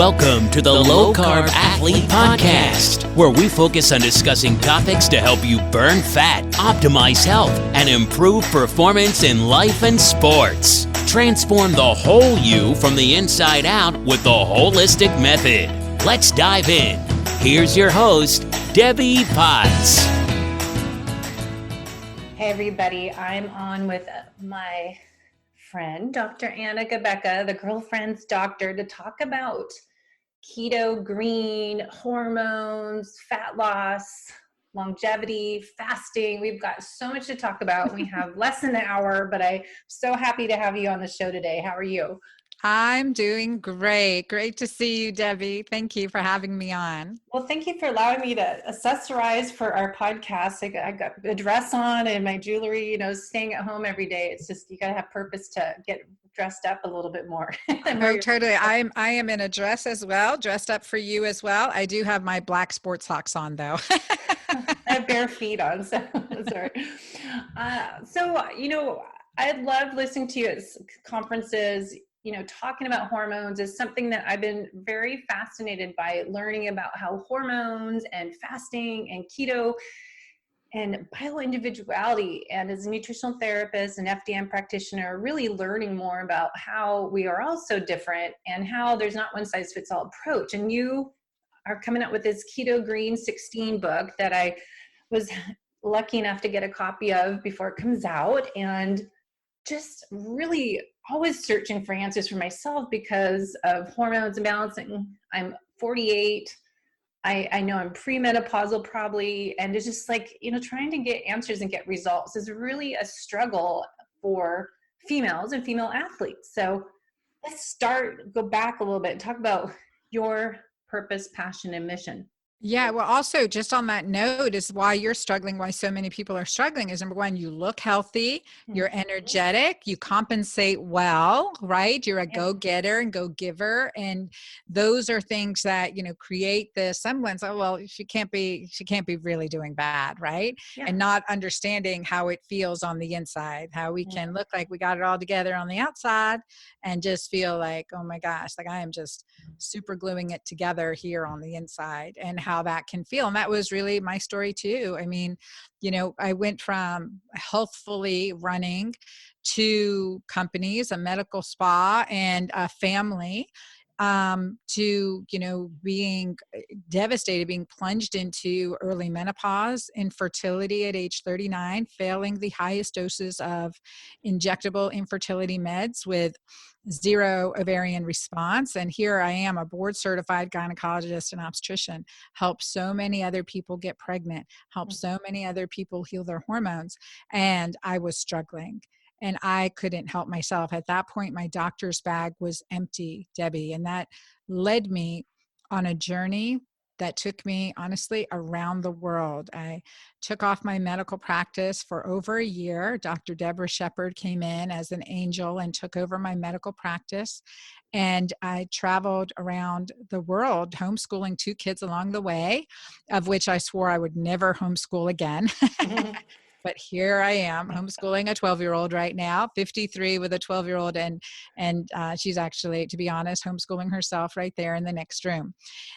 Welcome to the Low Carb Athlete Podcast, where we focus on discussing topics to help you burn fat, optimize health, and improve performance in life and sports. Transform the whole you from the inside out with the holistic method. Let's dive in. Here's your host, Debbie Potts. Hey everybody, I'm on with my friend, Dr. Anna Cabeca, the girlfriend's doctor, to talk about keto, green, hormones, fat loss, longevity, fasting. We've got so much to talk about. We have less than an hour, but I'm so happy to have you on the show today. How are you? I'm doing great. Great to see you, Debbie. Thank you for having me on. Well, thank you for allowing me to accessorize for our podcast. I got a dress on and my jewelry, staying at home every day. It's just, you got to have purpose to get dressed up a little bit more. Oh, totally. I am in a dress as well, dressed up for you as well. I do have my black sports socks on though. I have bare feet on, so sorry. I love listening to you at conferences. Talking about hormones is something that I've been very fascinated by, learning about how hormones and fasting and keto and bioindividuality, and as a nutritional therapist and FDN practitioner, really learning more about how we are all so different and how there's not one size fits all approach. And you are coming out with this Keto Green 16 book that I was lucky enough to get a copy of before it comes out, and just really always searching for answers for myself because of hormones and balancing. I'm 48. I know I'm premenopausal probably. And it's just like, trying to get answers and get results is really a struggle for females and female athletes. So let's go back a little bit and talk about your purpose, passion, and mission. Yeah. Well, also just on that note is why you're struggling, why so many people are struggling is, number one, you look healthy, you're energetic, you compensate well, right? You're a go-getter and go-giver. And those are things that, create the semblance of, well, she can't be really doing bad, right? Yeah. And not understanding how it feels on the inside, how we can look like we got it all together on the outside and just feel like, oh my gosh, like I am just super gluing it together here on the inside, and how that can feel. And that was really my story too. I mean, I went from healthfully running to companies, a medical spa, and a family, to, being devastated, being plunged into early menopause, infertility at age 39, failing the highest doses of injectable infertility meds with zero ovarian response. And here I am, a board certified gynecologist and obstetrician, help so many other people get pregnant, help so many other people heal their hormones. And I was struggling. And I couldn't help myself. At that point, my doctor's bag was empty, Debbie. And that led me on a journey that took me, honestly, around the world. I took off my medical practice for over a year. Dr. Deborah Shepard came in as an angel and took over my medical practice. And I traveled around the world, homeschooling 2 kids along the way, of which I swore I would never homeschool again. But here I am homeschooling a 12-year-old right now, 53 with a 12-year-old. And she's actually, to be honest, homeschooling herself right there in the next room.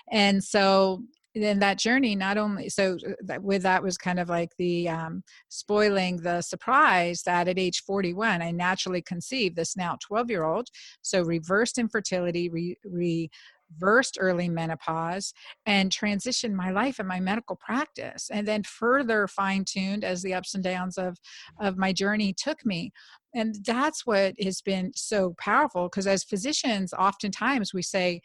And so then that journey, not only, so with that was kind of like the spoiling the surprise that at age 41, I naturally conceived this now 12-year-old. So reversed infertility, reversed early menopause, and transitioned my life and my medical practice, and then further fine-tuned as the ups and downs of my journey took me. And that's what has been so powerful, because as physicians, oftentimes we say,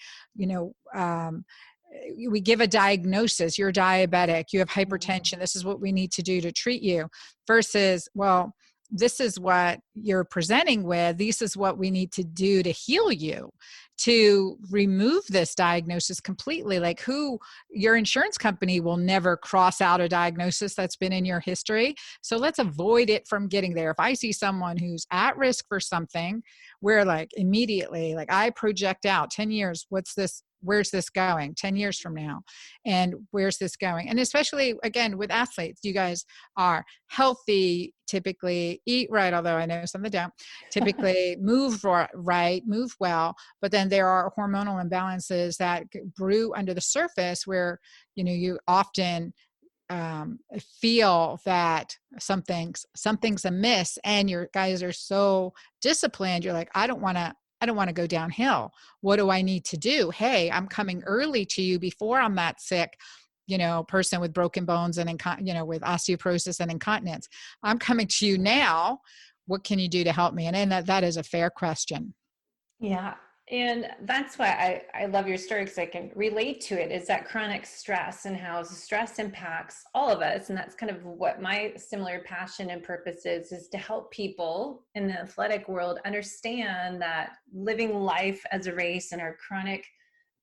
we give a diagnosis, you're diabetic, you have hypertension, this is what we need to do to treat you, versus, well, this is what you're presenting with, this is what we need to do to heal you, to remove this diagnosis completely. Like, your insurance company will never cross out a diagnosis that's been in your history. So let's avoid it from getting there. If I see someone who's at risk for something, we're like immediately, like I project out 10 years, where's this going 10 years from now? And where's this going? And especially, again, with athletes, you guys are healthy, typically eat right, although I know some that don't, typically move right, move well, but then there are hormonal imbalances that brew under the surface where, you often feel that something's amiss, and your guys are so disciplined. You're like, I don't want to go downhill. What do I need to do? Hey, I'm coming early to you before I'm that sick, person with broken bones and, with osteoporosis and incontinence. I'm coming to you now. What can you do to help me? And that is a fair question. Yeah. And that's why I love your story, because I can relate to it, is that chronic stress and how stress impacts all of us. And that's kind of what my similar passion and purpose is to help people in the athletic world understand that living life as a race and our chronic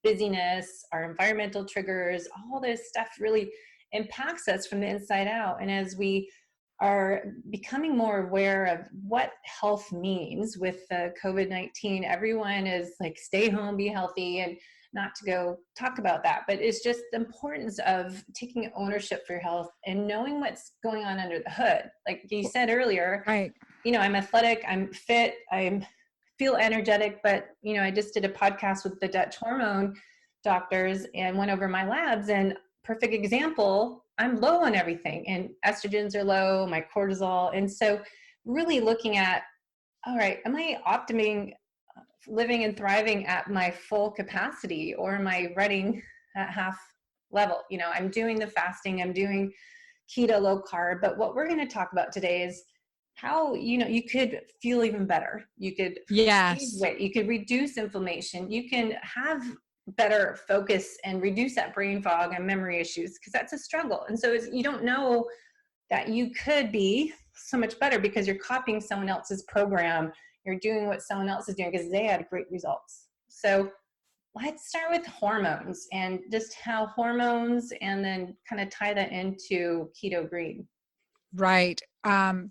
busyness, our environmental triggers, all this stuff really impacts us from the inside out. And as we are becoming more aware of what health means with the COVID-19. Everyone is like, stay home, be healthy, and not to go talk about that, but it's just the importance of taking ownership for your health and knowing what's going on under the hood. Like you said earlier, right? I'm athletic, I'm fit, I feel energetic, but I just did a podcast with the Dutch hormone doctors and went over my labs, and perfect example, I'm low on everything, and estrogens are low, my cortisol. And so really looking at, all right, am I living and thriving at my full capacity, or am I running at half level? I'm doing the fasting, I'm doing keto, low carb, but what we're going to talk about today is how, you could feel even better. You could lose weight, you could reduce inflammation, you can have better focus and reduce that brain fog and memory issues, because that's a struggle. And so you don't know that you could be so much better because you're copying someone else's program. You're doing what someone else is doing because they had great results. So let's start with hormones and just how hormones, and then kind of tie that into Keto Green. Right.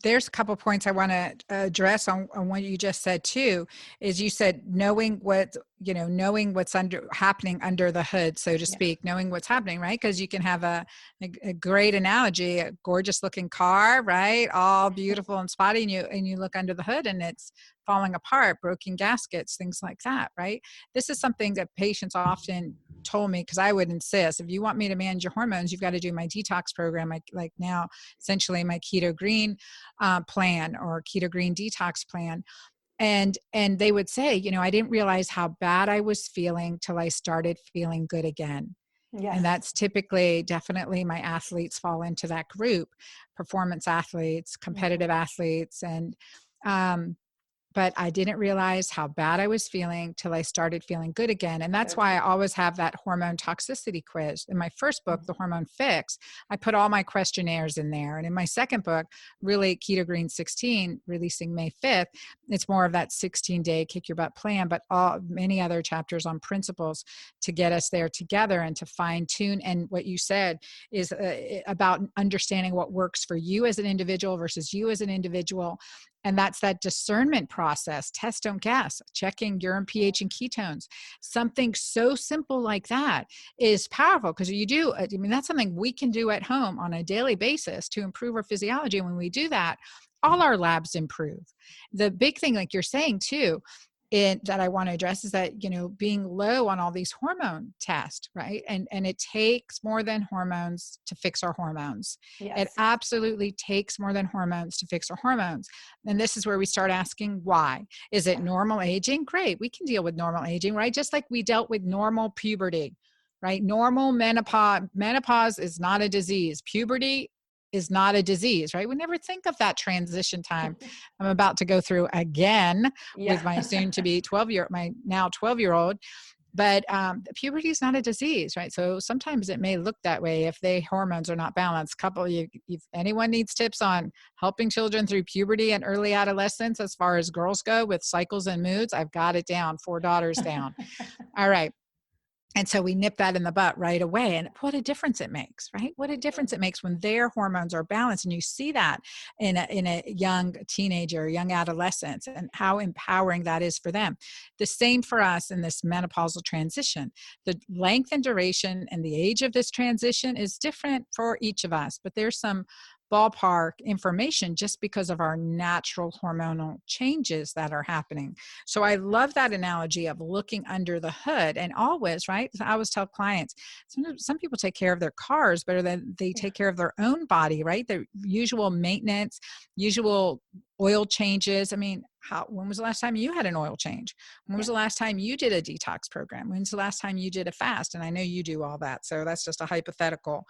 There's a couple points I want to address on what you just said too. Is you said knowing what's happening under the hood, so to speak, knowing what's happening, right? Because you can have a great analogy, a gorgeous looking car, right? All beautiful and spotty, and you look under the hood and it's falling apart, broken gaskets, things like that, right? This is something that patients often told me, because I would insist, if you want me to manage your hormones, you've got to do my detox program, like now essentially my Keto Green plan, or Keto Green detox plan. And they would say, I didn't realize how bad I was feeling till I started feeling good again. Yes. And that's definitely my athletes fall into that group, performance athletes, competitive athletes. And but I didn't realize how bad I was feeling till I started feeling good again. And that's why I always have that hormone toxicity quiz. In my first book, The Hormone Fix, I put all my questionnaires in there. And in my second book, really Keto Green 16, releasing May 5th, it's more of that 16-day kick your butt plan, but many other chapters on principles to get us there together and to fine tune. And what you said is about understanding what works for you as an individual versus you as an individual. And that's that discernment process, test, don't guess, checking urine pH and ketones. Something so simple like that is powerful, because that's something we can do at home on a daily basis to improve our physiology. And when we do that, all our labs improve. The big thing, like you're saying too, that I want to address is that, being low on all these hormone tests, right? And it takes more than hormones to fix our hormones. Yes. It absolutely takes more than hormones to fix our hormones. And this is where we start asking why. Is it normal aging? Great. We can deal with normal aging, right? Just like we dealt with normal puberty, right? Normal menopause. Menopause is not a disease. Puberty is not a disease, right? We never think of that transition time I'm about to go through again with my soon to be my now 12-year-old. But puberty is not a disease, right? So sometimes it may look that way if their hormones are not balanced. If anyone needs tips on helping children through puberty and early adolescence, as far as girls go with cycles and moods, I've got it down, 4 daughters down. All right. And so we nip that in the butt right away. And what a difference it makes, right? What a difference it makes when their hormones are balanced. And you see that in a young teenager, young adolescent, and how empowering that is for them. The same for us in this menopausal transition. The length and duration and the age of this transition is different for each of us, but there's some ballpark information just because of our natural hormonal changes that are happening. So I love that analogy of looking under the hood. And always, right? I always tell clients, some people take care of their cars better than they take care of their own body, right? Their usual maintenance, usual oil changes. I mean, when was the last time you had an oil change? When was the last time you did a detox program? When's the last time you did a fast? And I know you do all that. So that's just a hypothetical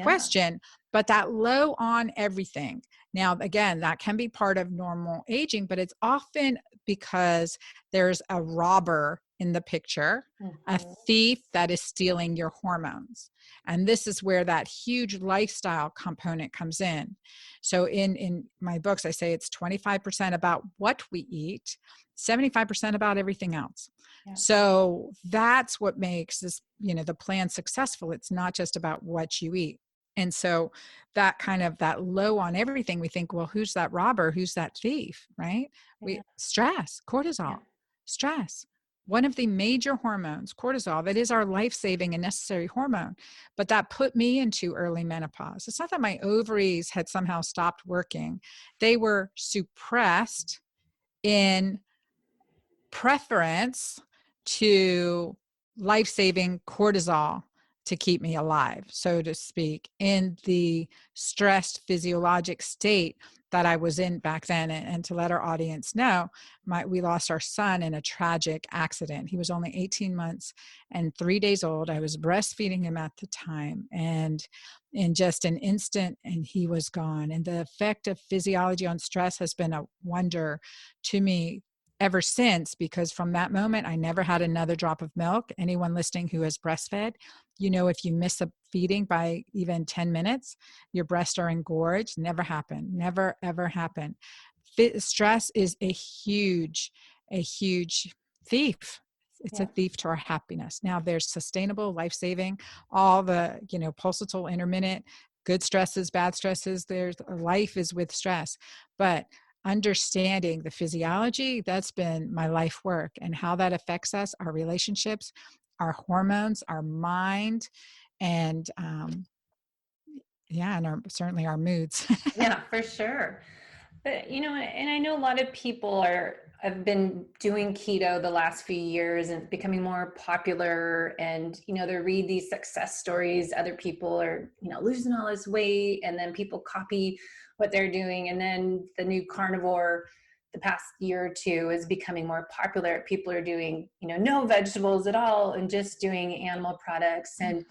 question, but that low on everything. Now, again, that can be part of normal aging, but it's often because there's a robber in the picture, a thief that is stealing your hormones. And this is where that huge lifestyle component comes in. So in my books, I say it's 25% about what we eat, 75% about everything else. Yeah. So that's what makes this, the plan successful. It's not just about what you eat. And so that kind of that low on everything, we think, well, who's that robber? Who's that thief, right? Stress, cortisol, stress. One of the major hormones, cortisol, that is our life-saving and necessary hormone, but that put me into early menopause. It's not that my ovaries had somehow stopped working. They were suppressed in preference to life-saving cortisol to keep me alive, so to speak, in the stressed physiologic state that I was in back then. And to let our audience know, we lost our son in a tragic accident. He was only 18 months and 3 days old. I was breastfeeding him at the time, and in just an instant, and he was gone. And the effect of physiology on stress has been a wonder to me ever since, because from that moment, I never had another drop of milk. Anyone listening who has breastfed, if you miss a feeding by even 10 minutes, your breasts are engorged. Never happened. Never, ever happened. Stress is a huge thief. It's a thief to our happiness. Now there's sustainable, life-saving, all the, pulsatile, intermittent, good stresses, bad stresses. Life is with stress, but understanding the physiology, that's been my life work, and how that affects us, our relationships, our hormones, our mind, and and certainly our moods. Yeah, for sure. But and I know a lot of people have been doing keto the last few years and becoming more popular, and they read these success stories. Other people are losing all this weight, and then people copy what they're doing, and then the new carnivore the past year or two is becoming more popular. People are doing no vegetables at all and just doing animal products. And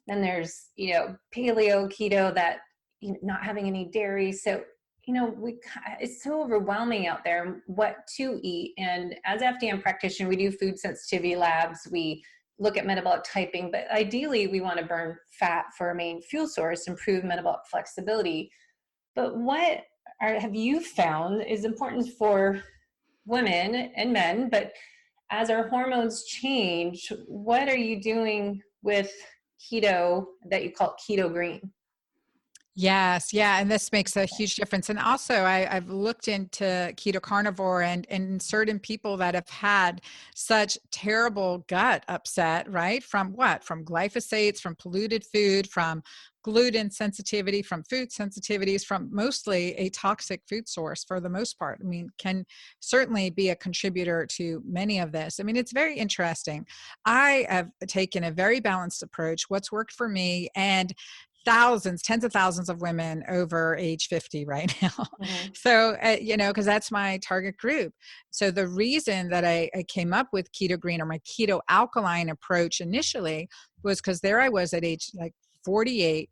then there's paleo keto, that not having any dairy. So it's so overwhelming out there what to eat. And as FDN practitioner, we do food sensitivity labs. We look at metabolic typing, but ideally we want to burn fat for our main fuel source, improve metabolic flexibility. But what have you found is important for women and men, but as our hormones change, what are you doing with keto that you call Keto Green? Yes. Yeah. And this makes a huge difference. And also I've looked into keto carnivore, and certain people that have had such terrible gut upset, right? From what? From glyphosates, from polluted food, from gluten sensitivity, from food sensitivities, from mostly a toxic food source for the most part. I mean, can certainly be a contributor to many of this. I mean, it's very interesting. I have taken a very balanced approach. What's worked for me, and tens of thousands of women over age 50 right now. Mm-hmm. So, because that's my target group. So the reason that I came up with Keto Green, or my keto alkaline approach initially, was because there I was at age 48,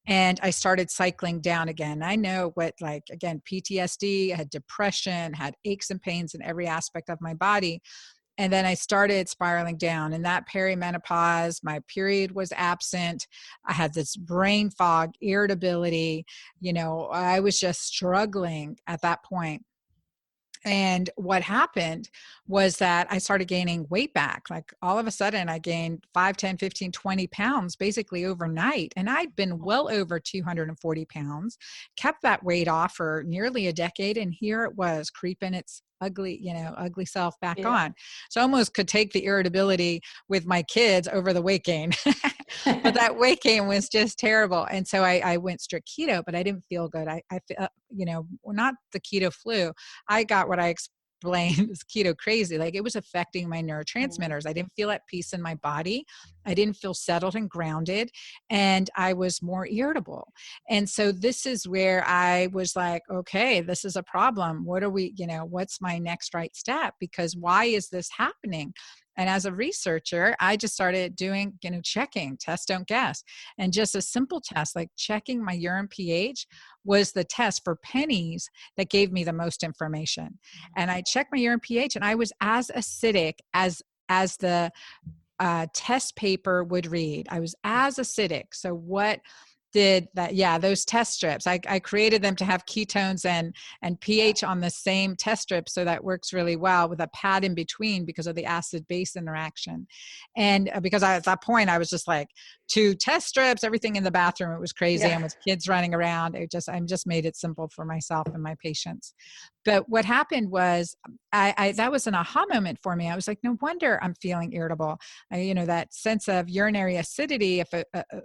and I started cycling down again. I know what, again, PTSD, I had depression, had aches and pains in every aspect of my body. And then I started spiraling down. In that perimenopause, my period was absent. I had this brain fog, irritability. I was just struggling at that point. And what happened was that I started gaining weight back. Like all of a sudden I gained 5, 10, 15, 20 pounds basically overnight. And I'd been well over 240 pounds, kept that weight off for nearly a decade. And here it was creeping its ugly self back on. So I almost could take the irritability with my kids over the weight gain, but that weight gain was just terrible. And so I went strict keto, but I didn't feel good. I not the keto flu. I got what I explained as keto crazy. Like it was affecting my neurotransmitters. I didn't feel at peace in my body. I didn't feel settled and grounded, and I was more irritable. And so this is where I was like, okay, this is a problem. What are we, what's my next right step? Because why is this happening? And as a researcher, I just started doing, checking, test, don't guess. And just a simple test like checking my urine pH was the test for pennies that gave me the most information. And I checked my urine pH and I was as acidic as the test paper would read. I was as acidic. So what did that? Yeah, those test strips. I created them to have ketones and pH on the same test strip, so that works really well with a pad in between because of the acid-base interaction. And because at that point I was just like 2 test strips, everything in the bathroom. It was crazy, and with kids running around, I just made it simple for myself and my patients. But what happened was that was an aha moment for me. I was like, no wonder I'm feeling irritable. That sense of urinary acidity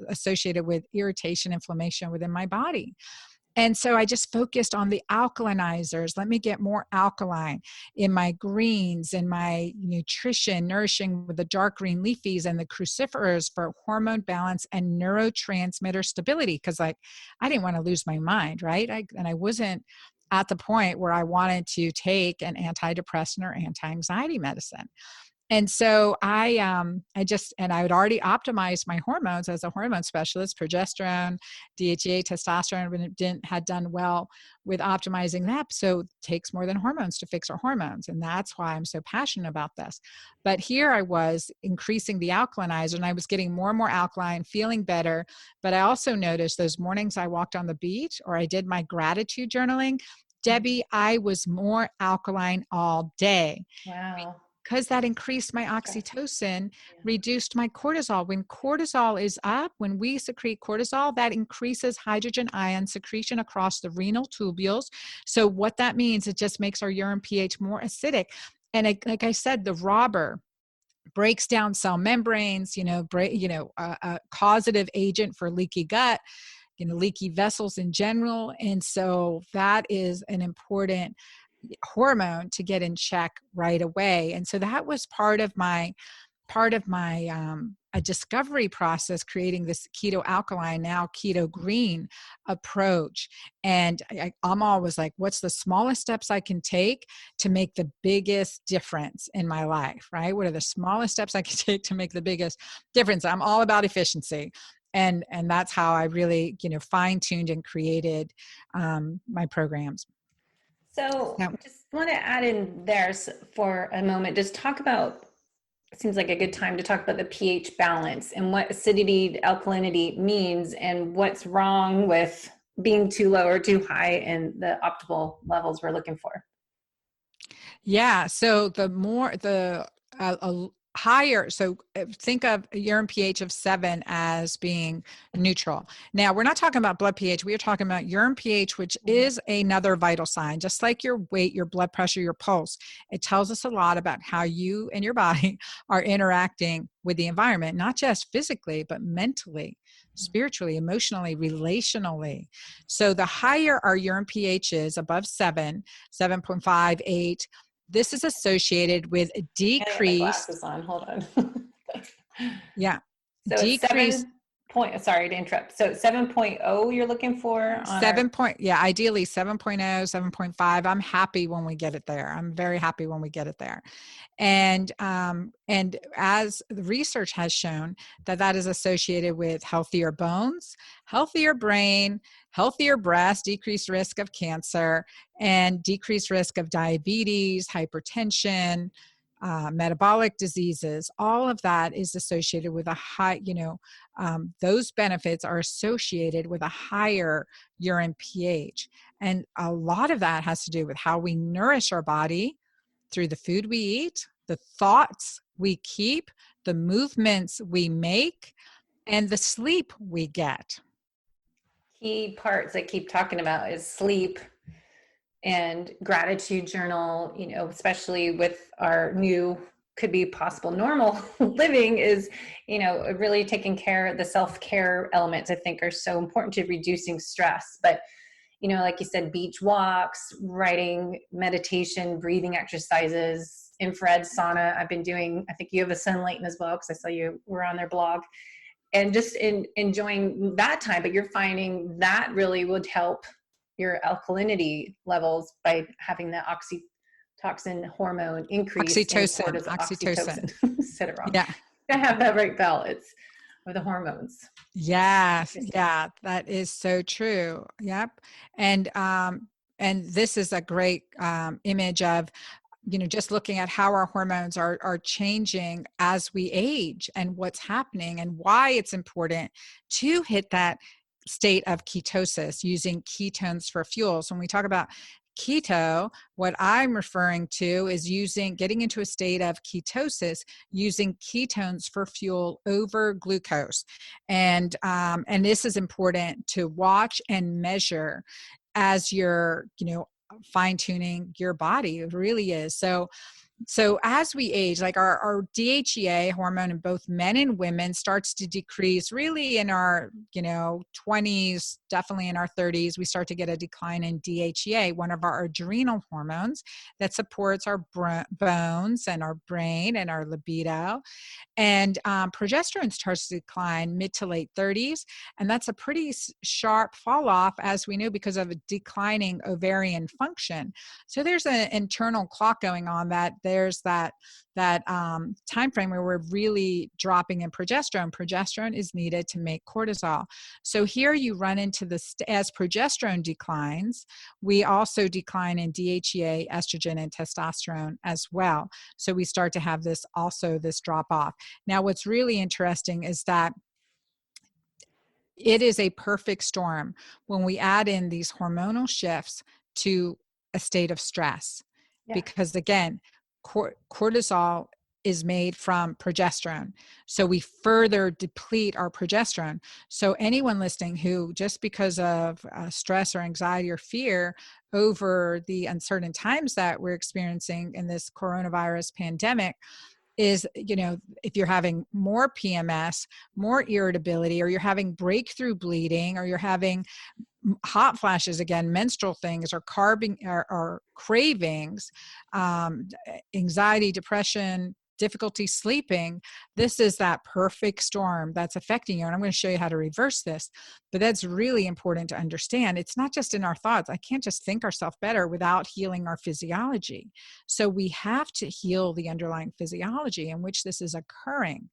associated with irritation, inflammation within my body. And so I just focused on the alkalinizers. Let me get more alkaline in my greens, in my nutrition, nourishing with the dark green leafies and the cruciferous for hormone balance and neurotransmitter stability. Because I didn't want to lose my mind, right? I wasn't at the point where I wanted to take an antidepressant or anti-anxiety medicine. And so I had already optimized my hormones as a hormone specialist, progesterone, DHEA, testosterone, had done well with optimizing that. So it takes more than hormones to fix our hormones. And that's why I'm so passionate about this. But here I was increasing the alkalinizer and I was getting more and more alkaline, feeling better. But I also noticed those mornings I walked on the beach or I did my gratitude journaling, Debbie, I was more alkaline all day. Wow. Because that increased my oxytocin, reduced my cortisol. When cortisol is up, when we secrete cortisol, that increases hydrogen ion secretion across the renal tubules. So what that means, it just makes our urine pH more acidic. And like I said, the robber breaks down cell membranes, a causative agent for leaky gut, leaky vessels in general. And so that is an important hormone to get in check right away. And so that was part of my a discovery process, creating this keto alkaline, now Keto Green approach. And I'm always like, what's the smallest steps I can take to make the biggest difference in my life, right? What are the smallest steps I can take to make the biggest difference? I'm all about efficiency. And that's how I really, fine-tuned and created my programs. So just want to add in there for a moment, just talk about, it seems like a good time to talk about the pH balance and what acidity, alkalinity means and what's wrong with being too low or too high in the optimal levels we're looking for. Yeah. So higher. So think of a urine pH of 7 as being neutral. Now, we're not talking about blood pH. We are talking about urine pH, which is another vital sign, just like your weight, your blood pressure, your pulse. It tells us a lot about how you and your body are interacting with the environment, not just physically, but mentally, spiritually, emotionally, relationally. So the higher our urine pH is, above 7, 7.5, 8, this is associated with a decreased. I have my glasses on. Hold on. Yeah. So decreased. Sorry to interrupt. So 7.0 you're looking for? Ideally 7.0, 7.5. I'm happy when we get it there. I'm very happy when we get it there. And as the research has shown that is associated with healthier bones, healthier brain, healthier breast, decreased risk of cancer, and decreased risk of diabetes, hypertension, metabolic diseases. All of that is associated with a high, those benefits are associated with a higher urine pH. And a lot of that has to do with how we nourish our body through the food we eat, the thoughts we keep, the movements we make, and the sleep we get. Key parts I keep talking about is sleep and gratitude journal, especially with our new, could be possible normal living, is, really taking care of the self-care elements I think are so important to reducing stress. But, like you said, beach walks, writing, meditation, breathing exercises, infrared sauna. I've been doing, I think you have a Sunlighten as well, because I saw you were on their blog, and just enjoying that time. But you're finding that really would help your alkalinity levels by having the oxytocin hormone increase. Oxytocin. Said it wrong. Yeah. I have that right balance of the hormones. Yes. Yeah, that is so true. Yep. And this is a great image of, just looking at how our hormones are changing as we age and what's happening and why it's important to hit that state of ketosis using ketones for fuel. So when we talk about keto, what I'm referring to is getting into a state of ketosis using ketones for fuel over glucose. And this is important to watch and measure as you're, fine-tuning your body. It really is. So as we age, like our DHEA hormone in both men and women starts to decrease really in our, 20s, definitely in our 30s, we start to get a decline in DHEA, one of our adrenal hormones that supports our bones and our brain and our libido. And progesterone starts to decline mid to late 30s. And that's a pretty sharp fall off, as we know, because of a declining ovarian function. So there's an internal clock going on that there's that time frame where we're really dropping in progesterone. Progesterone is needed to make cortisol. So here you run into this, as progesterone declines, we also decline in DHEA, estrogen, and testosterone as well. So we start to have this drop off. Now, what's really interesting is that it is a perfect storm when we add in these hormonal shifts to a state of stress. Yeah. Because again, cortisol is made from progesterone. So we further deplete our progesterone. So anyone listening who, just because of stress or anxiety or fear over the uncertain times that we're experiencing in this coronavirus pandemic, is, if you're having more PMS, more irritability, or you're having breakthrough bleeding, or you're having hot flashes, again, menstrual things, or or cravings, anxiety, depression, difficulty sleeping, this is that perfect storm that's affecting you. And I'm going to show you how to reverse this. But that's really important to understand. It's not just in our thoughts. I can't just think ourselves better without healing our physiology. So we have to heal the underlying physiology in which this is occurring.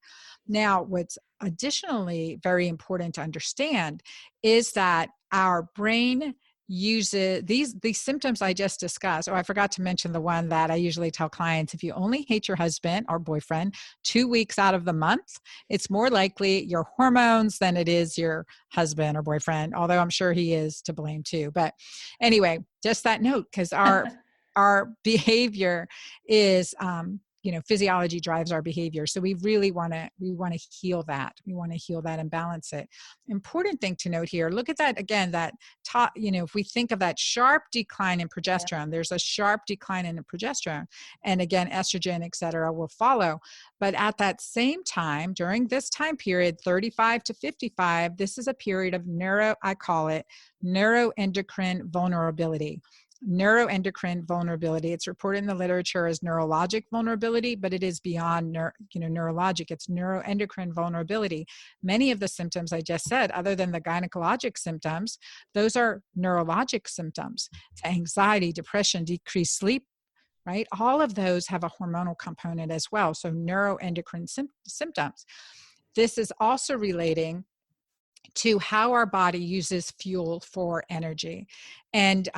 Now, what's additionally very important to understand is that our brain uses these symptoms I just discussed. Oh, I forgot to mention the one that I usually tell clients: if you only hate your husband or boyfriend 2 weeks out of the month, it's more likely your hormones than it is your husband or boyfriend, although I'm sure he is to blame too. But anyway, just that note, because our behavior is physiology drives our behavior. So we really want to heal that. We want to heal that and balance it. Important thing to note here, look at that again, that top, if we think of that sharp decline in progesterone, there's a sharp decline in the progesterone. And again, estrogen, et cetera, will follow. But at that same time, during this time period, 35 to 55, this is a period of I call it neuroendocrine vulnerability. Neuroendocrine vulnerability. It's reported in the literature as neurologic vulnerability, but it is beyond neurologic. It's neuroendocrine vulnerability. Many of the symptoms I just said, other than the gynecologic symptoms, those are neurologic symptoms. It's anxiety, depression, decreased sleep, right? All of those have a hormonal component as well. So neuroendocrine symptoms. This is also relating to how our body uses fuel for energy. And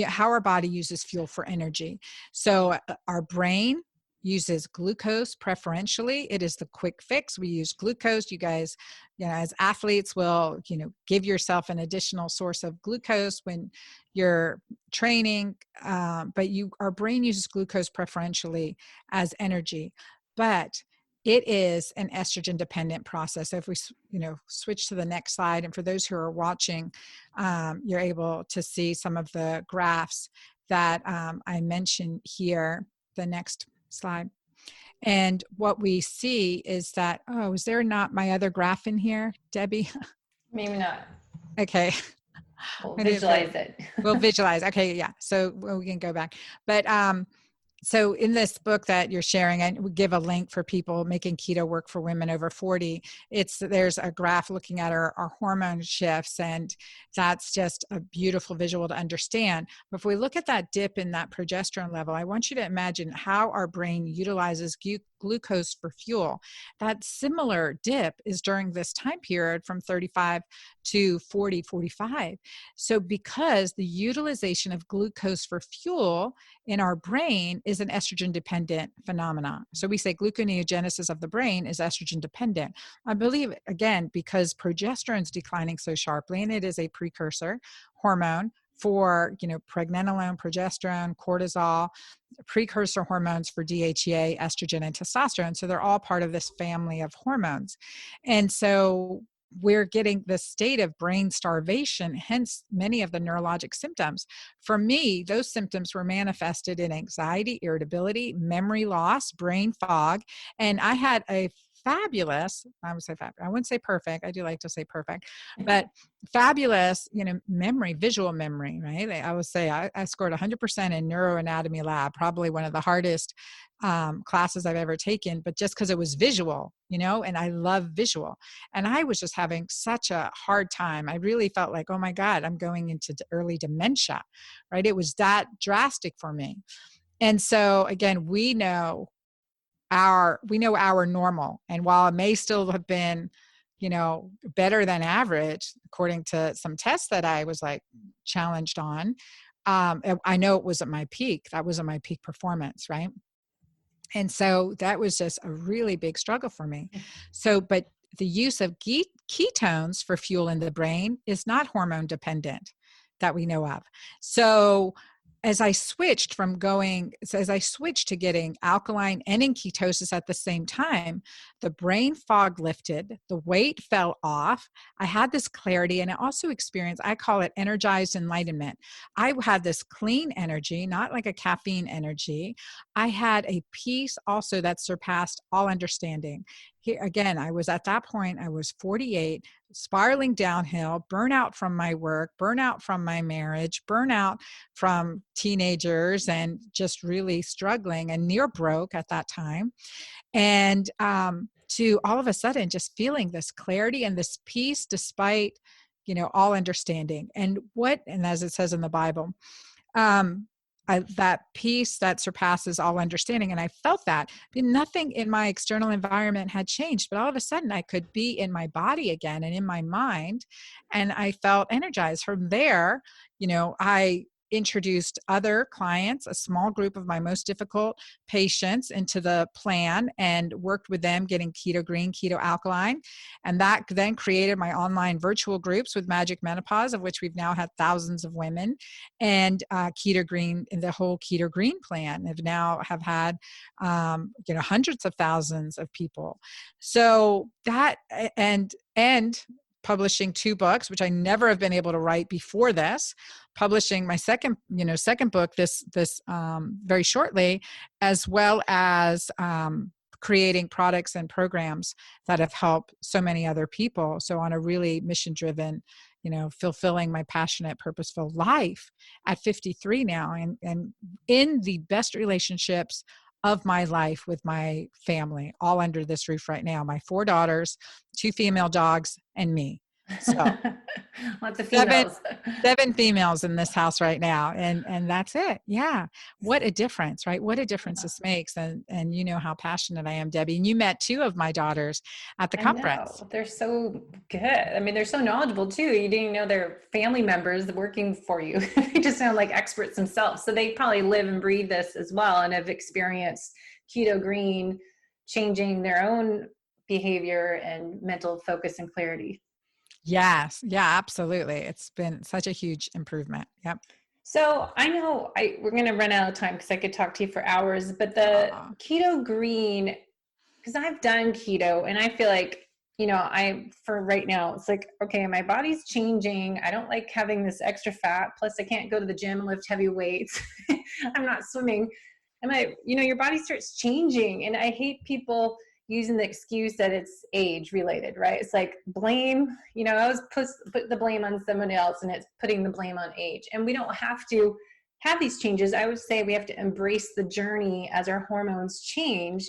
how our body uses fuel for energy. So our brain uses glucose preferentially. It is the quick fix. We use glucose. You guys, as athletes will, give yourself an additional source of glucose when you're training. But our brain uses glucose preferentially as energy. But it is an estrogen dependent process. So if we, switch to the next slide, and for those who are watching, you're able to see some of the graphs that I mentioned here. The next slide. And what we see is that, is there not my other graph in here, Debbie? Maybe not. Okay. We'll visualize it. We'll visualize. Okay. Yeah. So we can go back. But so in this book that you're sharing, and we give a link for people making keto work for women over 40, there's a graph looking at our hormone shifts, and that's just a beautiful visual to understand. But if we look at that dip in that progesterone level, I want you to imagine how our brain utilizes glucose for fuel. That similar dip is during this time period from 35 to 40, 45. So because the utilization of glucose for fuel in our brain is an estrogen dependent phenomenon. So we say gluconeogenesis of the brain is estrogen dependent. I believe, again, because progesterone is declining so sharply, and it is a precursor hormone for, pregnenolone, progesterone, cortisol, precursor hormones for DHEA, estrogen, and testosterone. So they're all part of this family of hormones. And so we're getting this state of brain starvation, hence many of the neurologic symptoms. For me, those symptoms were manifested in anxiety, irritability, memory loss, brain fog, and I had a fabulous, I would say fabulous, I wouldn't say perfect, I do like to say perfect, but fabulous, memory, visual memory, right? I would say I scored 100% in neuroanatomy lab, probably one of the hardest classes I've ever taken, but just because it was visual, and I love visual. And I was just having such a hard time. I really felt like, oh my God, I'm going into early dementia, right? It was that drastic for me. And so again, we know our normal. And while it may still have been, better than average, according to some tests that I was challenged on, I know it wasn't my peak. That wasn't my peak performance, right? And so that was just a really big struggle for me. So, but the use of ketones for fuel in the brain is not hormone dependent that we know of. So as I switched to getting alkaline and in ketosis at the same time, the brain fog lifted, the weight fell off. I had this clarity, and I also experienced, I call it energized enlightenment. I had this clean energy, not like a caffeine energy. I had a peace also that surpassed all understanding. Here, again, I was at that point, I was 48, spiraling downhill, burnout from my work, burnout from my marriage, burnout from teenagers, and just really struggling and near broke at that time. And to all of a sudden just feeling this clarity and this peace despite, all understanding. And as it says in the Bible, that peace that surpasses all understanding. And I felt that, but nothing in my external environment had changed, but all of a sudden I could be in my body again and in my mind. And I felt energized. From there, I introduced other clients, a small group of my most difficult patients, into the plan and worked with them getting Keto Green, Keto Alkaline. And that then created my online virtual groups with Magic Menopause, of which we've now had thousands of women, and Keto Green, in the whole Keto Green plan have had hundreds of thousands of people. So that, and publishing 2 books, which I never have been able to write before this, publishing my second book this very shortly, as well as creating products and programs that have helped so many other people. So on a really mission-driven, fulfilling my passionate, purposeful life at 53 now, and in the best relationships of my life with my family, all under this roof right now. My 4 daughters, 2 female dogs, and me. So lots of females. 7 females in this house right now. And that's it. Yeah. What a difference, right? What a difference this makes. And you know how passionate I am, Debbie. And you met 2 of my daughters at the conference. They're so good. I mean, they're so knowledgeable too. You didn't know they're family members working for you. They just sound like experts themselves. So they probably live and breathe this as well and have experienced Keto Green changing their own behavior and mental focus and clarity. Yes. Yeah, absolutely. It's been such a huge improvement. Yep. So I know we're going to run out of time because I could talk to you for hours, but the Keto Green, because I've done keto and I feel like, for right now, it's like, okay, my body's changing. I don't like having this extra fat. Plus I can't go to the gym and lift heavy weights. I'm not swimming. And your body starts changing. And I hate people using the excuse that it's age related, right? It's like blame, I always put the blame on someone else, and it's putting the blame on age. And we don't have to have these changes. I would say we have to embrace the journey as our hormones change.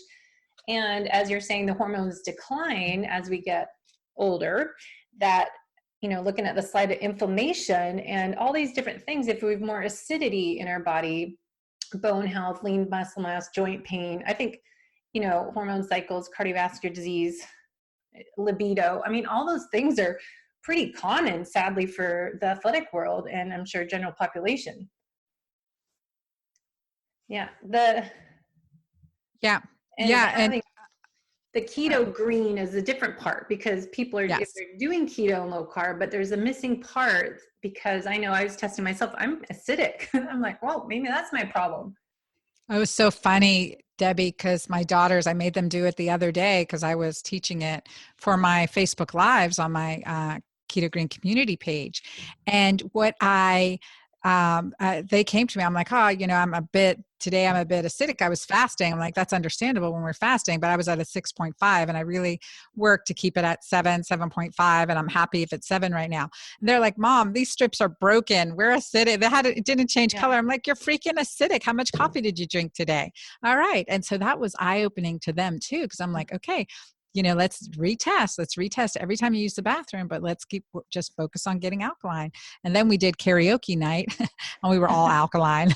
And as you're saying, the hormones decline as we get older, that, looking at the slide of inflammation and all these different things, if we have more acidity in our body, bone health, lean muscle mass, joint pain, I think, hormone cycles, cardiovascular disease, libido. I mean, all those things are pretty common, sadly, for the athletic world, and I'm sure general population. Yeah. And the Keto Green is a different part, because people are if they're doing keto and low carb, but there's a missing part, because I know I was testing myself. I'm acidic. I'm like, well, maybe that's my problem. It was so funny, Debbie, because my daughters, I made them do it the other day because I was teaching it for my Facebook Lives on my Keto Green community page. And what they came to me, I'm like, I'm a bit acidic. I was fasting. I'm like, that's understandable when we're fasting, but I was at a 6.5 and I really worked to keep it at 7.5. And I'm happy if it's 7 right now. And they're like, Mom, these strips are broken. We're acidic. It didn't change color. I'm like, you're freaking acidic. How much coffee did you drink today? All right. And so that was eye-opening to them too. Cause I'm like, okay, let's retest every time you use the bathroom, but let's just focus on getting alkaline. And then we did karaoke night and we were all alkaline.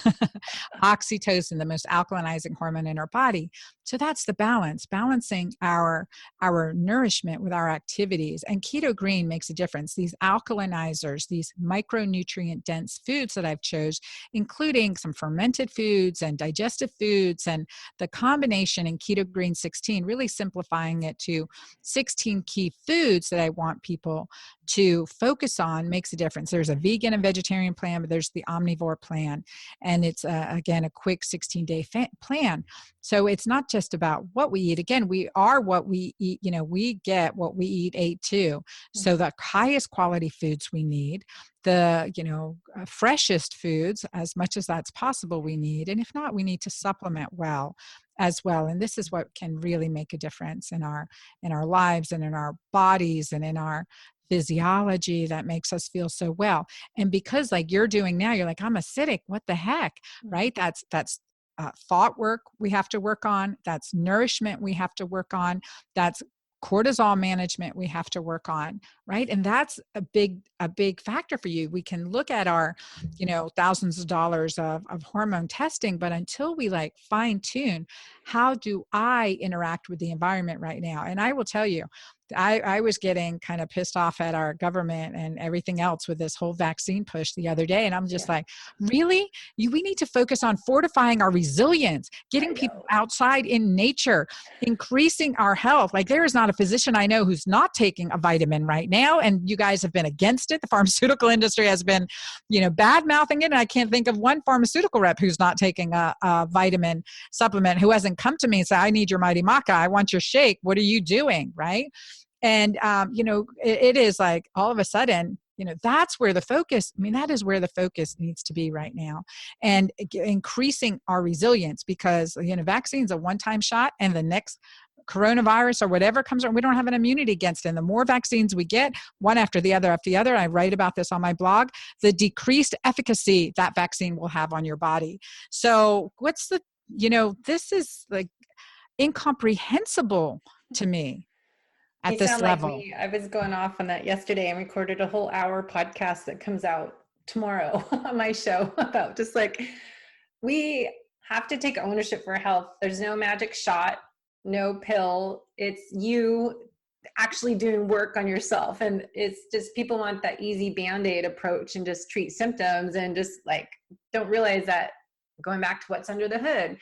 Oxytocin, the most alkalinizing hormone in our body. So that's the balance, balancing our nourishment with our activities. And Keto Green makes a difference. These alkalinizers, these micronutrient dense foods that I've chose, including some fermented foods and digestive foods, and the combination in Keto Green 16, really simplifying it to 16 key foods that I want people to focus on, makes a difference. There's a vegan and vegetarian plan, but there's the omnivore plan. And it's, again, a quick 16-day plan. So it's not just about what we eat. Again, we are what we eat. We get what we eat, ate too. So the highest quality foods we need, the, freshest foods, as much as that's possible, we need. And if not, we need to supplement well as well. And this is what can really make a difference in our lives and in our bodies and in our physiology that makes us feel so well. And because like you're doing now, you're like, I'm acidic. What the heck? Right? That's thought work we have to work on. That's nourishment we have to work on. That's cortisol management we have to work on, right? And that's a big factor for you. We can look at our, thousands of dollars of hormone testing, but until we like fine tune, how do I interact with the environment right now? And I will tell you, I was getting kind of pissed off at our government and everything else with this whole vaccine push the other day. And I'm just like, really? We need to focus on fortifying our resilience, getting people outside in nature, increasing our health. Like there is not a physician I know who's not taking a vitamin right now. And you guys have been against it. The pharmaceutical industry has been, bad mouthing it. And I can't think of one pharmaceutical rep who's not taking a vitamin supplement, who hasn't come to me and said, I need your Mighty Maca. I want your shake. What are you doing? Right. And, it is like all of a sudden, that's where the focus, that is where the focus needs to be right now. And increasing our resilience, because, vaccine's a one-time shot, and the next coronavirus or whatever comes around, we don't have an immunity against it. And the more vaccines we get, one after the other, I write about this on my blog, the decreased efficacy that vaccine will have on your body. So this is like incomprehensible to me. At this level. Like me. I was going off on that yesterday and recorded a whole hour podcast that comes out tomorrow on my show about just like, we have to take ownership for health. There's no magic shot, no pill. It's you actually doing work on yourself. And it's just, people want that easy Band-Aid approach and just treat symptoms and just like, don't realize that going back to what's under the hood,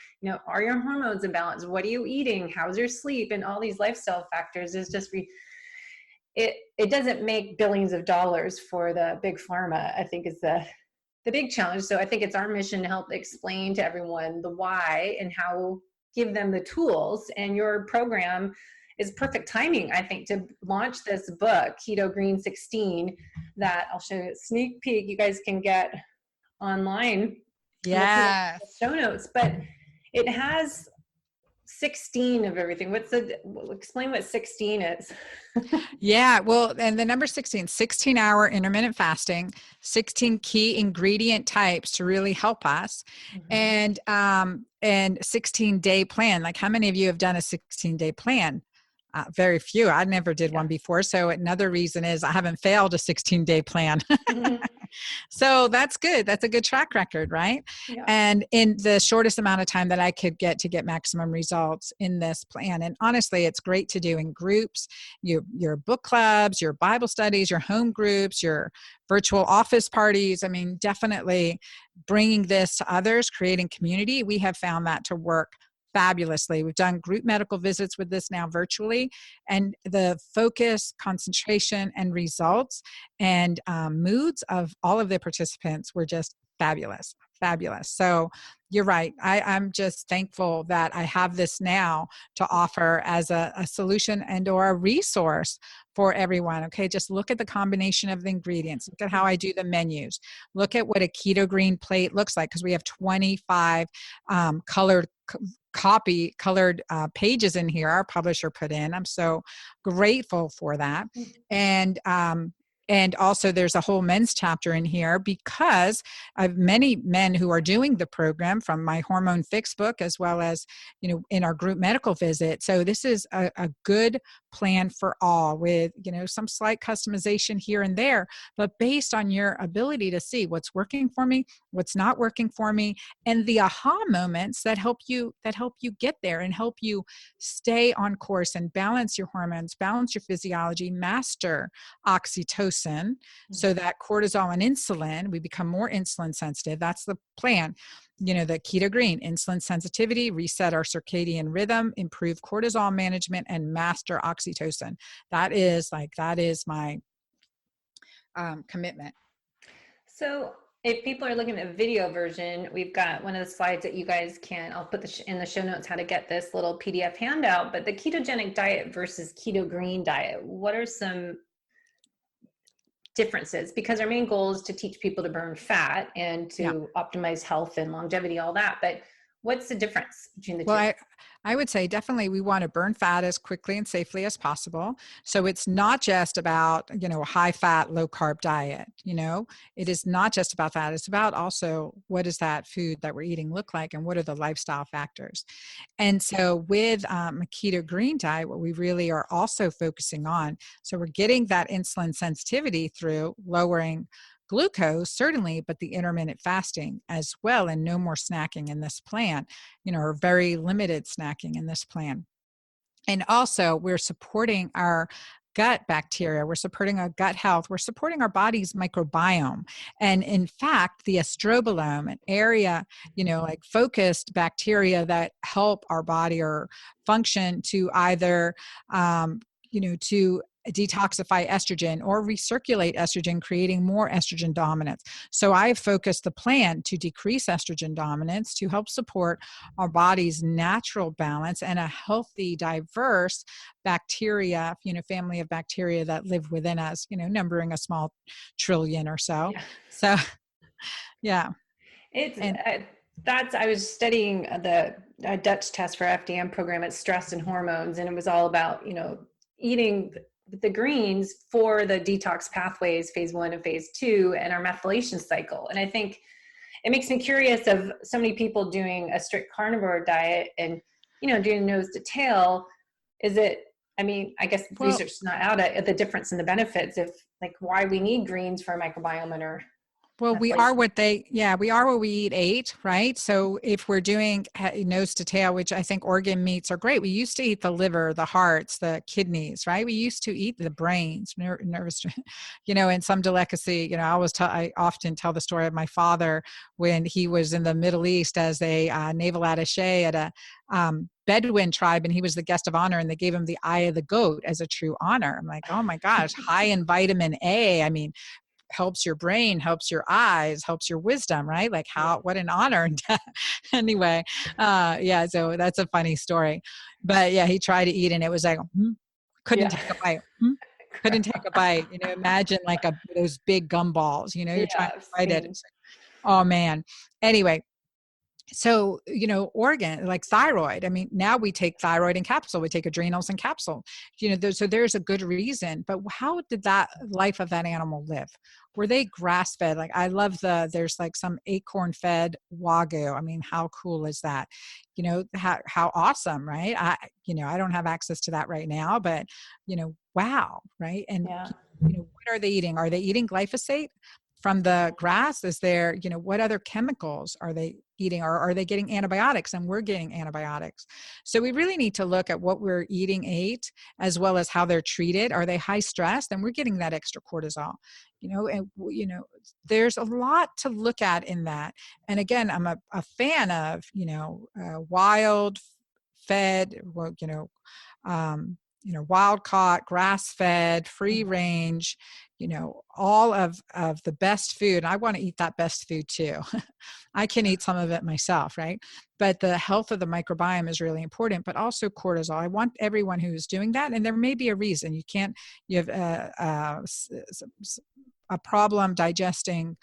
are your hormones in balance? What are you eating? How's your sleep? And all these lifestyle factors is just, it doesn't make billions of dollars for the big pharma, I think is the big challenge. So I think it's our mission to help explain to everyone the why and how, give them the tools. And your program is perfect timing, I think, to launch this book, Keto Green 16, that I'll show you a sneak peek. You guys can get online. Yes. Show notes, but it has 16 of everything. Explain what 16 is. Yeah, well, and the number 16, 16-hour intermittent fasting, 16 key ingredient types to really help us, and 16-day plan. Like, how many of you have done a 16-day plan? Very few. I never did one before. So another reason is I haven't failed a 16-day plan. So that's good. That's a good track record, right? Yeah. And in the shortest amount of time that I could get to get maximum results in this plan. And honestly, it's great to do in groups, your book clubs, your Bible studies, your home groups, your virtual office parties. I mean, definitely bringing this to others, creating community. We have found that to work fabulously. We've done group medical visits with this now virtually, and the focus, concentration, and results and moods of all of the participants were just fabulous. So you're right. I'm just thankful that I have this now to offer as a solution and or a resource for everyone. Okay, just look at the combination of the ingredients. Look at how I do the menus. Look at what a Keto Green plate looks like, because we have 25 colored pages in here our publisher put in. I'm so grateful for that. And also there's a whole men's chapter in here, because I have many men who are doing the program from my Hormone Fix book, as well as, in our group medical visit. So this is a good plan for all, with, some slight customization here and there, but based on your ability to see what's working for me, what's not working for me, and the aha moments that help you get there and help you stay on course and balance your hormones, balance your physiology, master oxytocin, so that cortisol and insulin, we become more insulin sensitive. That's the plan. The Keto Green, insulin sensitivity, reset our circadian rhythm, improve cortisol management, and master oxytocin. That is my commitment. So if people are looking at the video version, we've got one of the slides that you guys I'll put in the show notes how to get this little PDF handout, but the ketogenic diet versus Keto Green diet, what are some differences? Because our main goal is to teach people to burn fat and to optimize health and longevity, all that. But what's the difference between the two? I would say definitely we want to burn fat as quickly and safely as possible. So it's not just about, a high fat, low carb diet. It is not just about that. It's about also, what does that food that we're eating look like, and what are the lifestyle factors? And so with a Keto Green diet, what we really are also focusing on, so we're getting that insulin sensitivity through lowering glucose, certainly, but the intermittent fasting as well, and no more snacking in this plan, or very limited snacking in this plan. And also we're supporting our gut bacteria. We're supporting our gut health. We're supporting our body's microbiome. And in fact, the estrobolome, an area, like focused bacteria that help our body or function to either, to detoxify estrogen or recirculate estrogen, creating more estrogen dominance. So I've focused the plan to decrease estrogen dominance, to help support our body's natural balance and a healthy, diverse bacteria, family of bacteria that live within us, numbering a small trillion or so. Yeah. So, yeah. I was studying the Dutch test for FDN program at Stress and Hormones, and it was all about, eating the greens for the detox pathways, phase 1 and phase 2, and our methylation cycle. And I think it makes me curious of so many people doing a strict carnivore diet and, doing nose to tail. I guess research is not out at the difference in the benefits of why we need greens for our microbiome and our. Well, we are what we eat, right? So if we're doing nose to tail, which I think organ meats are great. We used to eat the liver, the hearts, the kidneys, right? We used to eat the brains, nervous, and some delicacy, I often tell the story of my father when he was in the Middle East as a naval attaché at a Bedouin tribe, and he was the guest of honor, and they gave him the eye of the goat as a true honor. I'm like, oh my gosh, high in vitamin A. I mean, helps your brain, helps your eyes, helps your wisdom, right? Like what an honor. Anyway, so that's a funny story. But yeah, he tried to eat and it was like, couldn't take a bite. Couldn't take a bite. Imagine like those big gumballs, you're trying to bite it. It's like, oh man. Anyway, so, organ like thyroid, I mean, now we take thyroid in capsule, we take adrenals in capsule, so there's a good reason. But how did that life of that animal live? Were they grass fed? Like, I love there's like some acorn fed Wagyu. I mean, how cool is that? How awesome, right? I don't have access to that right now, but, wow. Right. And, what are they eating? Are they eating glyphosate from the grass? Is there, what other chemicals are they eating, or are they getting antibiotics? And we're getting antibiotics. So we really need to look at what we're eating, as well as how they're treated. Are they high stress? Then we're getting that extra cortisol, there's a lot to look at in that. And again, I'm a fan of, wild fed, wild caught, grass fed, free range, all of the best food. I want to eat that best food too. I can eat some of it myself, right? But the health of the microbiome is really important, but also cortisol. I want everyone who's doing that, and there may be a reason. You have a problem digesting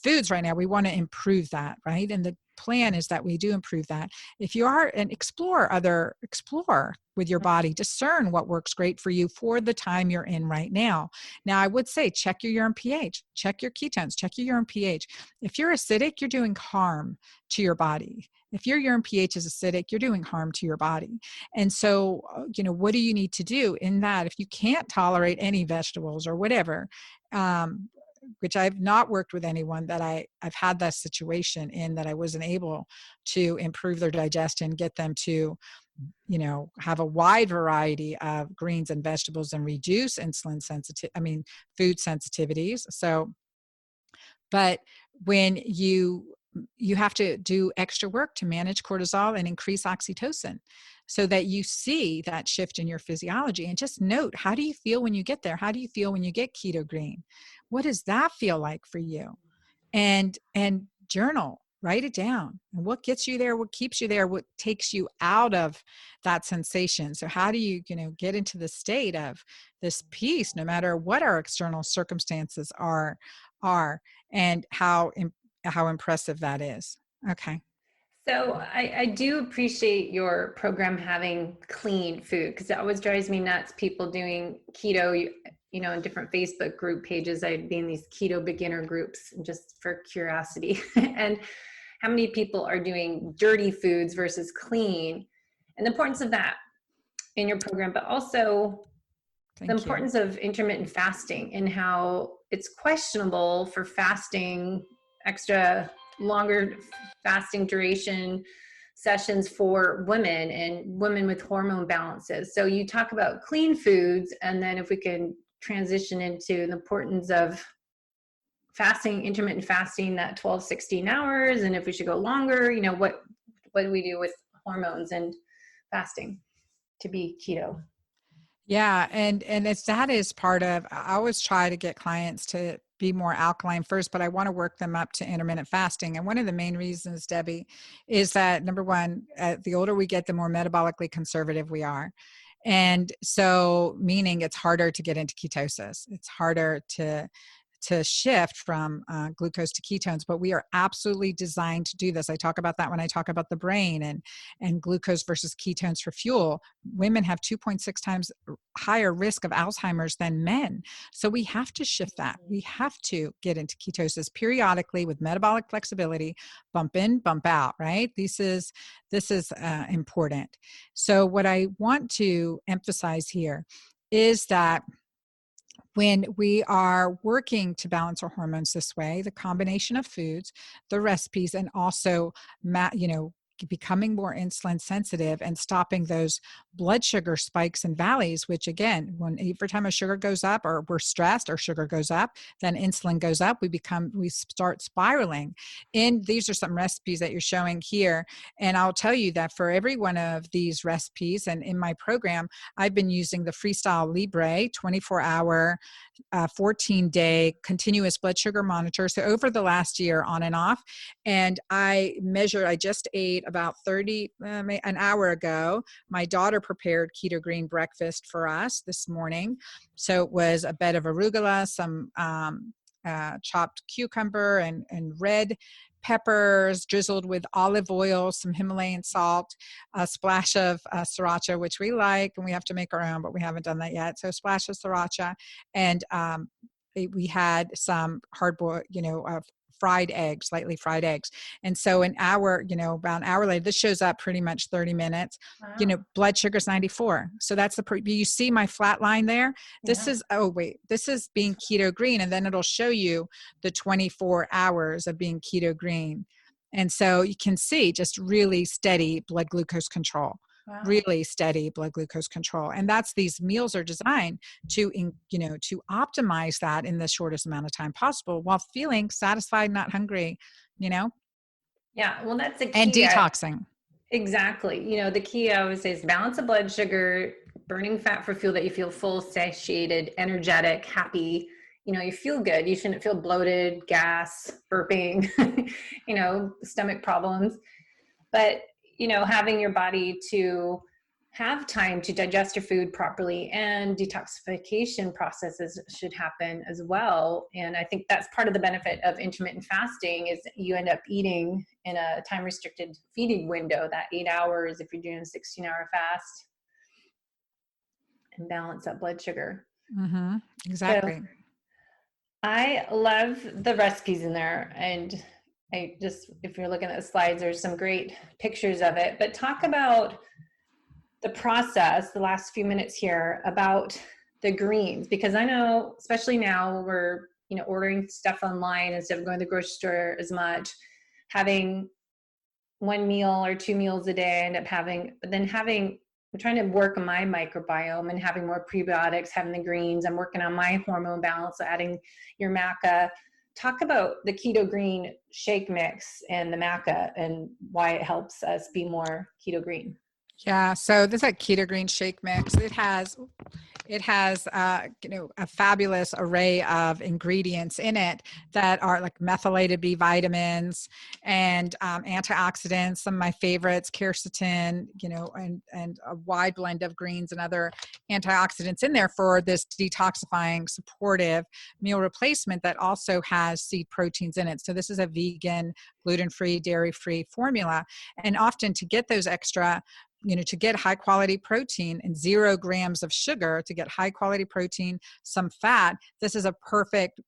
foods right now. We want to improve that, right? And the plan is that we do improve that. If you are and explore with your body, discern what works great for you for the time you're in right now. Now, I would say check your urine pH, check your ketones, check your urine pH. If you're acidic, you're doing harm to your body. If your urine pH is acidic, you're doing harm to your body. And so, what do you need to do in that? If you can't tolerate any vegetables or whatever, which I've not worked with anyone that I've had that situation in, that I wasn't able to improve their digestion, get them to, have a wide variety of greens and vegetables and reduce food sensitivities. So, but when you have to do extra work to manage cortisol and increase oxytocin so that you see that shift in your physiology. And just note, how do you feel when you get there? How do you feel when you get Keto Green? What does that feel like for you? And journal, write it down. And what gets you there? What keeps you there? What takes you out of that sensation? So how do you, get into the state of this peace, no matter what our external circumstances are, and how impressive that is. Okay. So I do appreciate your program having clean food, because it always drives me nuts. People doing keto, in different Facebook group pages. I'd be in these keto beginner groups just for curiosity. And how many people are doing dirty foods versus clean, and the importance of that in your program, but also the importance of intermittent fasting and how it's questionable for fasting extra longer fasting duration sessions for women and women with hormone balances. So you talk about clean foods, and then if we can transition into the importance of fasting, intermittent fasting, that 12, 16 hours, and if we should go longer, what do we do with hormones and fasting to be keto? Yeah. And that is part of, I always try to get clients to be more alkaline first, but I want to work them up to intermittent fasting. And one of the main reasons, Debbie, is that number one, the older we get, the more metabolically conservative we are. And so meaning it's harder to get into ketosis. It's harder to shift from glucose to ketones, but we are absolutely designed to do this. I talk about that when I talk about the brain and glucose versus ketones for fuel. Women have 2.6 times higher risk of Alzheimer's than men. So we have to shift that. We have to get into ketosis periodically with metabolic flexibility, bump in, bump out, right? This is important. So what I want to emphasize here is that when we are working to balance our hormones this way, the combination of foods, the recipes, and also, becoming more insulin sensitive and stopping those blood sugar spikes and valleys, which again, every time our sugar goes up or we're stressed, our sugar goes up, then insulin goes up, we start spiraling. And these are some recipes that you're showing here. And I'll tell you that for every one of these recipes and in my program, I've been using the Freestyle Libre 24-hour 14-day continuous blood sugar monitor. So over the last year, on and off, and I just ate about an hour ago. My daughter prepared Keto Green breakfast for us this morning. So it was a bed of arugula, some chopped cucumber and red peppers drizzled with olive oil, some Himalayan salt, a splash of sriracha, which we like, and we have to make our own, but we haven't done that yet. So a splash of sriracha, and we had some hard-boiled, fried eggs, lightly fried eggs. And so about an hour later, this shows up pretty much 30 minutes, Wow. blood sugar's 94. So that's you see my flat line there? This Yeah. this is being keto green. And then it'll show you the 24 hours of being keto green. And so you can see just really steady blood glucose control. Wow. Really steady blood glucose control. And these meals are designed to optimize that in the shortest amount of time possible while feeling satisfied, not hungry, Yeah. Well, that's a key. and detoxing. Exactly. The key I always say is balance of blood sugar, burning fat for fuel that you feel full, satiated, energetic, happy. You feel good. You shouldn't feel bloated, gas, burping, stomach problems. But having your body to have time to digest your food properly, and detoxification processes should happen as well. And I think that's part of the benefit of intermittent fasting is you end up eating in a time restricted feeding window, that 8 hours if you're doing a 16-hour fast, and balance that blood sugar. Mm-hmm. Exactly. So I love the recipes in there, and if you're looking at the slides, there's some great pictures of it, but talk about the process, the last few minutes here, about the greens, because I know, especially now we're, ordering stuff online instead of going to the grocery store as much, having one meal or two meals a day, I'm trying to work on my microbiome and having more prebiotics, having the greens. I'm working on my hormone balance, so adding your maca. Talk about the Keto Green shake mix and the maca and why it helps us be more keto green. Yeah. So this is a Keto Green shake mix. It has a fabulous array of ingredients in it that are like methylated B vitamins and antioxidants. Some of my favorites, quercetin, and a wide blend of greens and other antioxidants in there for this detoxifying, supportive meal replacement that also has seed proteins in it. So this is a vegan, gluten-free, dairy-free formula. And often to get those extra, to get high quality protein and 0 grams of sugar, to get high quality protein, some fat, this is a perfect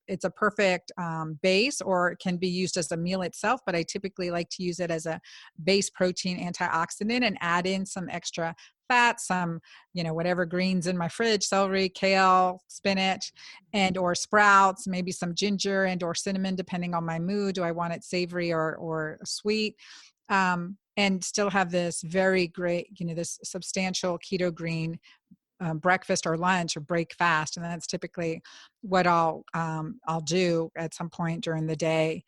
base, or it can be used as a meal itself, but I typically like to use it as a base protein antioxidant and add in some extra fat, some, whatever greens in my fridge, celery, kale, spinach, and or sprouts, maybe some ginger and or cinnamon, depending on my mood. Do I want it savory or sweet? And still have this very great, this substantial keto green breakfast or lunch or break fast. And that's typically what I'll do at some point during the day,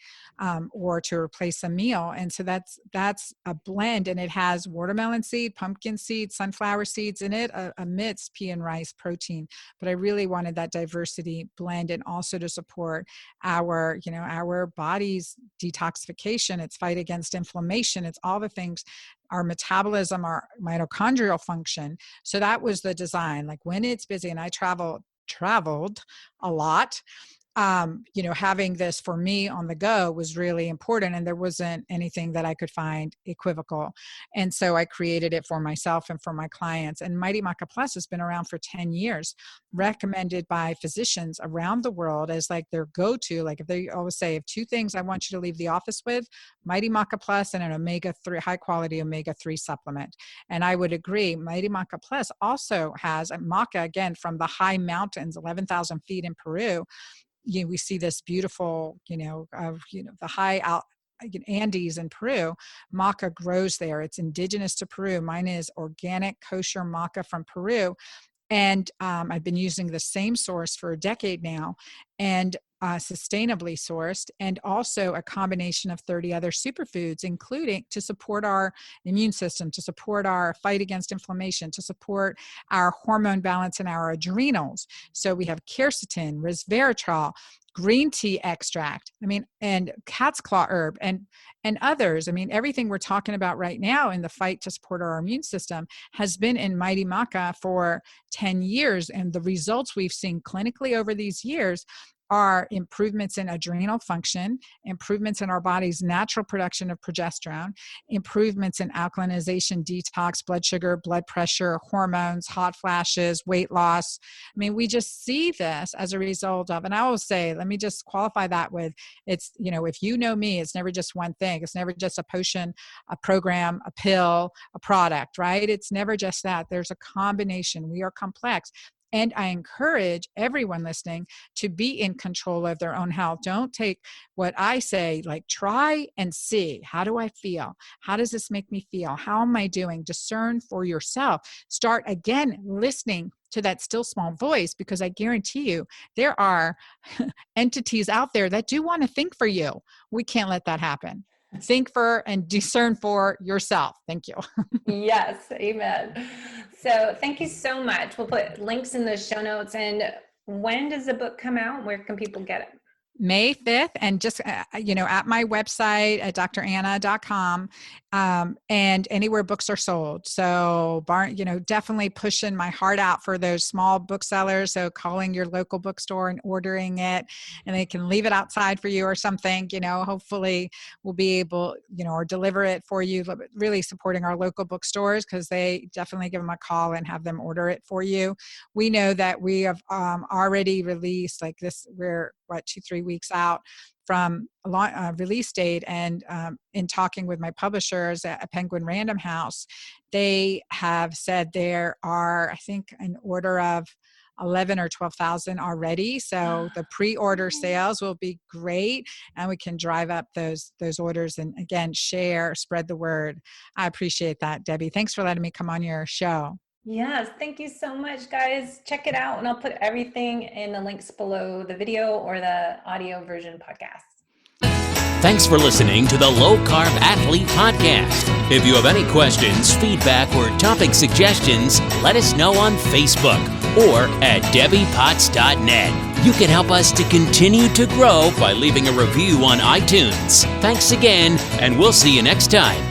or to replace a meal. And so that's a blend, and it has watermelon seed, pumpkin seed, sunflower seeds in it, amidst pea and rice protein. But I really wanted that diversity blend, and also to support our body's detoxification, its fight against inflammation, it's all the things, our metabolism, our mitochondrial function. So that was the design. Like when it's busy, and I traveled a lot, having this for me on the go was really important, and there wasn't anything that I could find equivocal. And so I created it for myself and for my clients. And Mighty Maca Plus has been around for 10 years, recommended by physicians around the world as like their go-to. Like if they always say, if 2 things I want you to leave the office with, Mighty Maca Plus and an omega-3, high quality omega-3 supplement. And I would agree. Mighty Maca Plus also has a maca, again, from the high mountains, 11,000 feet in Peru. We see this beautiful, the high Andes in Peru. Maca grows there. It's indigenous to Peru. Mine is organic kosher maca from Peru. And I've been using the same source for a decade now, and sustainably sourced, and also a combination of 30 other superfoods, including to support our immune system, to support our fight against inflammation, to support our hormone balance and our adrenals. So we have quercetin, resveratrol, green tea extract, and cat's claw herb, and others. Everything we're talking about right now in the fight to support our immune system has been in Mighty Maca for 10 years. And the results we've seen clinically over these years are improvements in adrenal function, improvements in our body's natural production of progesterone, improvements in alkalinization, detox, blood sugar, blood pressure, hormones, hot flashes, weight loss. We just see this as a result of, and I will say, let me just qualify that with, it's, if you know me, it's never just one thing. It's never just a potion, a program, a pill, a product, right? It's never just that. There's a combination. We are complex. And I encourage everyone listening to be in control of their own health. Don't take what I say, like try and see, how do I feel? How does this make me feel? How am I doing? Discern for yourself. Start again listening to that still small voice, because I guarantee you there are entities out there that do want to think for you. We can't let that happen. Think for and discern for yourself. Thank you. Yes, amen. So thank you so much. We'll put links in the show notes. And when does the book come out? Where can people get it? May 5th, and just, at my website at dranna.com, and anywhere books are sold. So definitely pushing my heart out for those small booksellers. So calling your local bookstore and ordering it, and they can leave it outside for you or something, hopefully we'll be able, or deliver it for you, really supporting our local bookstores, because they definitely give them a call and have them order it for you. We know that we have already released like this, we're 2-3 weeks out from a release date, and in talking with my publishers at Penguin Random House, they have said there are, I think, an order of 11 or 12,000 already. So the pre-order sales will be great, and we can drive up those orders and again spread the word. I appreciate that, Debbie. Thanks for letting me come on your show. Yes, thank you so much, guys. Check it out, and I'll put everything in the links below the video or the audio version podcast. Thanks for listening to the Low Carb Athlete Podcast. If you have any questions, feedback, or topic suggestions, let us know on Facebook or at debbiepotts.net. You can help us to continue to grow by leaving a review on iTunes. Thanks again, and we'll see you next time.